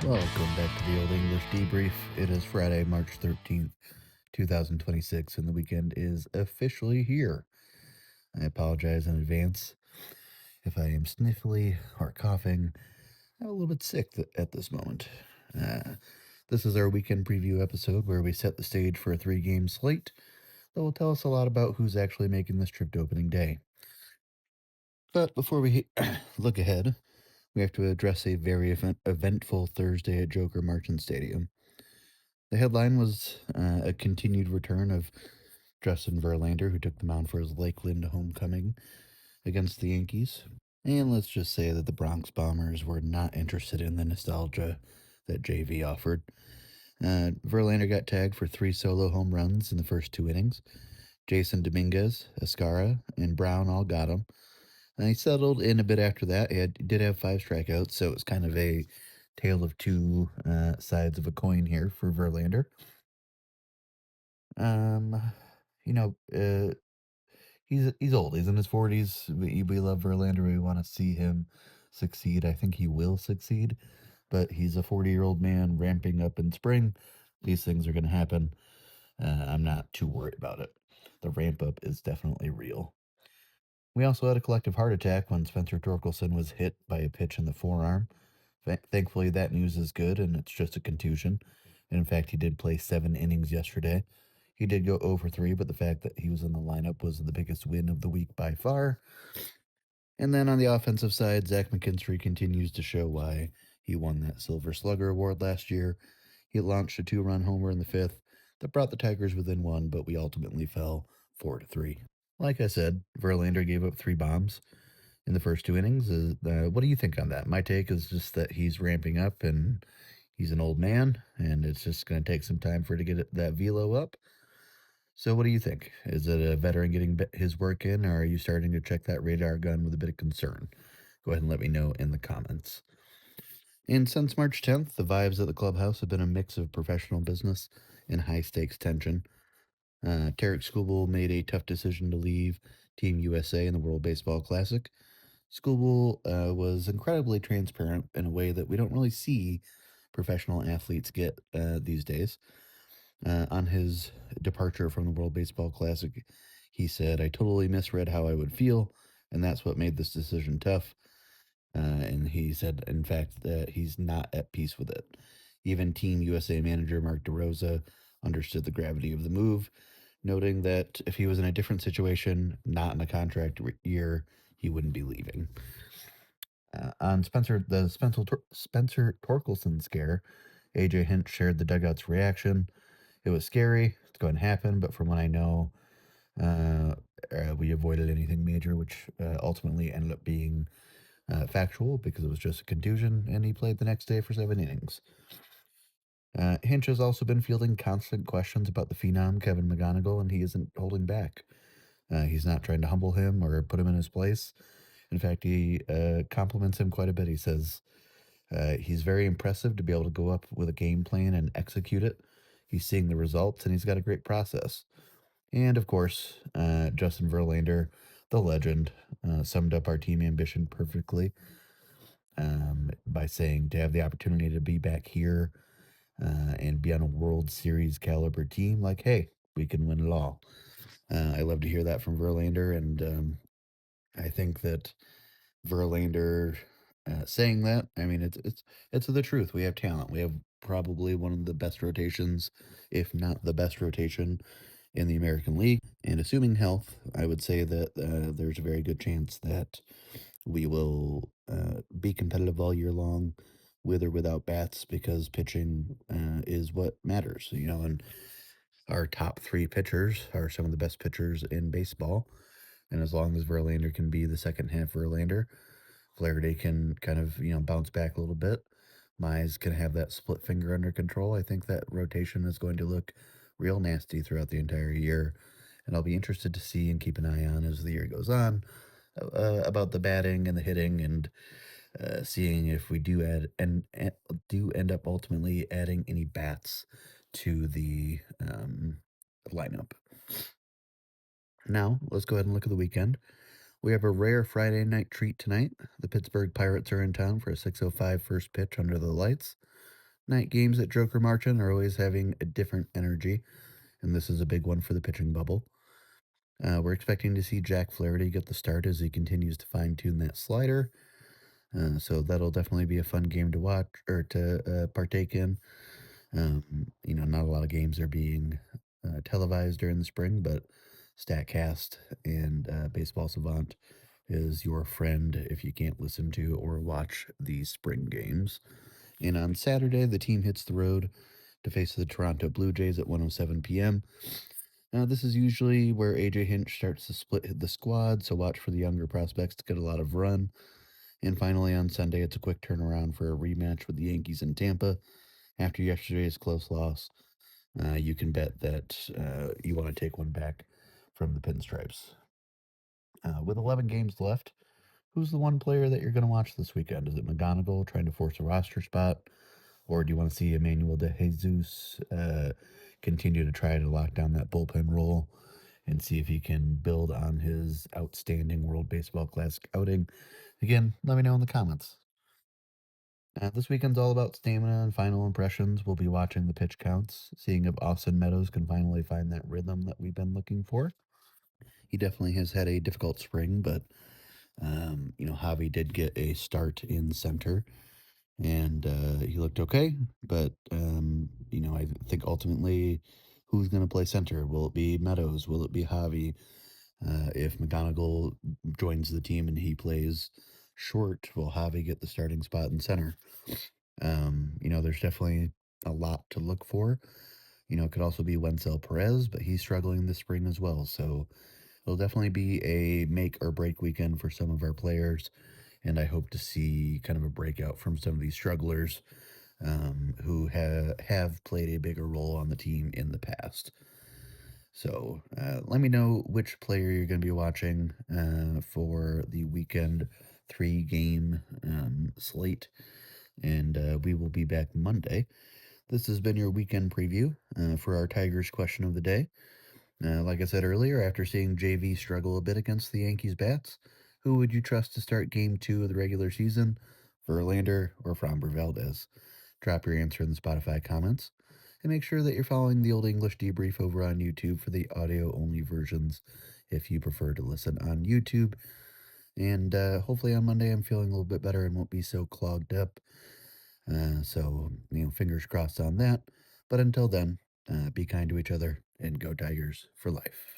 Welcome back to the Old English Debrief. It is Friday, March 13th, 2026, and the weekend is officially here. I apologize in advance if I am sniffly or coughing. I'm a little bit sick at this moment. This is our weekend preview episode where we set the stage for a 3-game slate that will tell us a lot about who's actually making this trip to opening day. But before we look ahead, we have to address a very eventful Thursday at Joker Marchant Stadium. The headline was a continued return of Justin Verlander, who took the mound for his Lakeland homecoming against the Yankees. And let's just say that the Bronx Bombers were not interested in the nostalgia that JV offered. Verlander got tagged for 3 solo home runs in the first 2 innings. Jason Dominguez, Escara, and Brown all got him. And he settled in a bit after that. He did have 5 strikeouts, so it was kind of a tale of two sides of a coin here for Verlander. Um, he's old. He's in his 40s. We love Verlander. We want to see him succeed. I think he will succeed, but he's a 40-year-old man ramping up in spring. These things are going to happen. I'm not too worried about it. The ramp up is definitely real. We also had a collective heart attack when Spencer Torkelson was hit by a pitch in the forearm. Thankfully, that news is good, and it's just a contusion. And in fact, he did play 7 innings yesterday. He did go 0 for 3, but the fact that he was in the lineup was the biggest win of the week by far. And then on the offensive side, Zach McKinstry continues to show why he won that Silver Slugger Award last year. He launched a 2-run homer in the 5th that brought the Tigers within 1, but we ultimately fell 4 to 3. Like I said, Verlander gave up 3 bombs in the first 2 innings. What do you think on that? My take is just that he's ramping up and he's an old man, and it's just going to take some time for it to get that velo up. So what do you think? Is it a veteran getting his work in, or are you starting to check that radar gun with a bit of concern? Go ahead and let me know in the comments. And since March 10th, the vibes at the clubhouse have been a mix of professional business and high-stakes tension. Tarek Skubal made a tough decision to leave Team USA in the World Baseball Classic. Skubal was incredibly transparent in a way that we don't really see professional athletes get these days. On his departure from the World Baseball Classic, he said, "I totally misread how I would feel, and that's what made this decision tough." And he said, in fact, that he's not at peace with it. Even Team USA manager Mark DeRosa understood the gravity of the move, noting that if he was in a different situation, not in a contract year, he wouldn't be leaving. On Spencer Torkelson scare, AJ Hinch shared the dugout's reaction. "It was scary. It's going to happen, but from what I know, we avoided anything major," which ultimately ended up being factual because it was just a contusion, and he played the next day for 7 innings. Hinch has also been fielding constant questions about the phenom Kevin McGonigal, and he isn't holding back. He's not trying to humble him or put him in his place. In fact, he compliments him quite a bit. He says he's very impressive to be able to go up with a game plan and execute it. He's seeing the results, and he's got a great process. And of course, Justin Verlander, the legend, summed up our team ambition perfectly by saying to have the opportunity to be back here and be on a World Series caliber team, like, hey, we can win it all. I love to hear that from Verlander, and I think that Verlander saying that, I mean, it's the truth. We have talent. We have probably one of the best rotations, if not the best rotation in the American League. And assuming health, I would say that there's a very good chance that we will be competitive all year long, with or without bats, because pitching is what matters, and our top 3 pitchers are some of the best pitchers in baseball. And as long as Verlander can be the second half Verlander, Flaherty can kind of, bounce back a little bit. Mize can have that split finger under control. I think that rotation is going to look real nasty throughout the entire year. And I'll be interested to see and keep an eye on as the year goes on about the batting and the hitting, and seeing if we do end up ultimately adding any bats to the lineup. Now, let's go ahead and look at the weekend. We have a rare Friday night treat tonight. The Pittsburgh Pirates are in town for a 6:05 first pitch under the lights. Night games at Joker Marchand are always having a different energy, and this is a big one for the pitching bubble. We're expecting to see Jack Flaherty get the start as he continues to fine tune that slider. So that'll definitely be a fun game to watch or to partake in. Not a lot of games are being televised during the spring, but StatCast and Baseball Savant is your friend if you can't listen to or watch the spring games. And on Saturday, the team hits the road to face the Toronto Blue Jays at 1:07 p.m. Now, this is usually where AJ Hinch starts to split the squad, so watch for the younger prospects to get a lot of run. And finally, on Sunday, it's a quick turnaround for a rematch with the Yankees in Tampa. After yesterday's close loss, you can bet that you want to take one back from the pinstripes. With 11 games left, who's the one player that you're going to watch this weekend? Is it McGonigal trying to force a roster spot? Or do you want to see Emmanuel De Jesus continue to try to lock down that bullpen role and see if he can build on his outstanding World Baseball Classic outing? Again, let me know in the comments. This weekend's all about stamina and final impressions. We'll be watching the pitch counts, seeing if Austin Meadows can finally find that rhythm that we've been looking for. He definitely has had a difficult spring, but Javi did get a start in center, and he looked okay. But I think ultimately, who's going to play center? Will it be Meadows? Will it be Javi? If McGonigal joins the team and he plays short, will Javi get the starting spot in center? There's definitely a lot to look for. It could also be Wenzel Perez, but he's struggling this spring as well. So it'll definitely be a make or break weekend for some of our players. And I hope to see kind of a breakout from some of these strugglers who have played a bigger role on the team in the past. So let me know which player you're going to be watching for the weekend 3-game slate. And we will be back Monday. This has been your weekend preview for our Tigers question of the day. Like I said earlier, after seeing JV struggle a bit against the Yankees bats, who would you trust to start game 2 of the regular season? Verlander or Framber Valdez? Drop your answer in the Spotify comments. And make sure that you're following the Old English Debrief over on YouTube for the audio-only versions if you prefer to listen on YouTube. And hopefully on Monday I'm feeling a little bit better and won't be so clogged up. Fingers crossed on that. But until then, be kind to each other and go Tigers for life.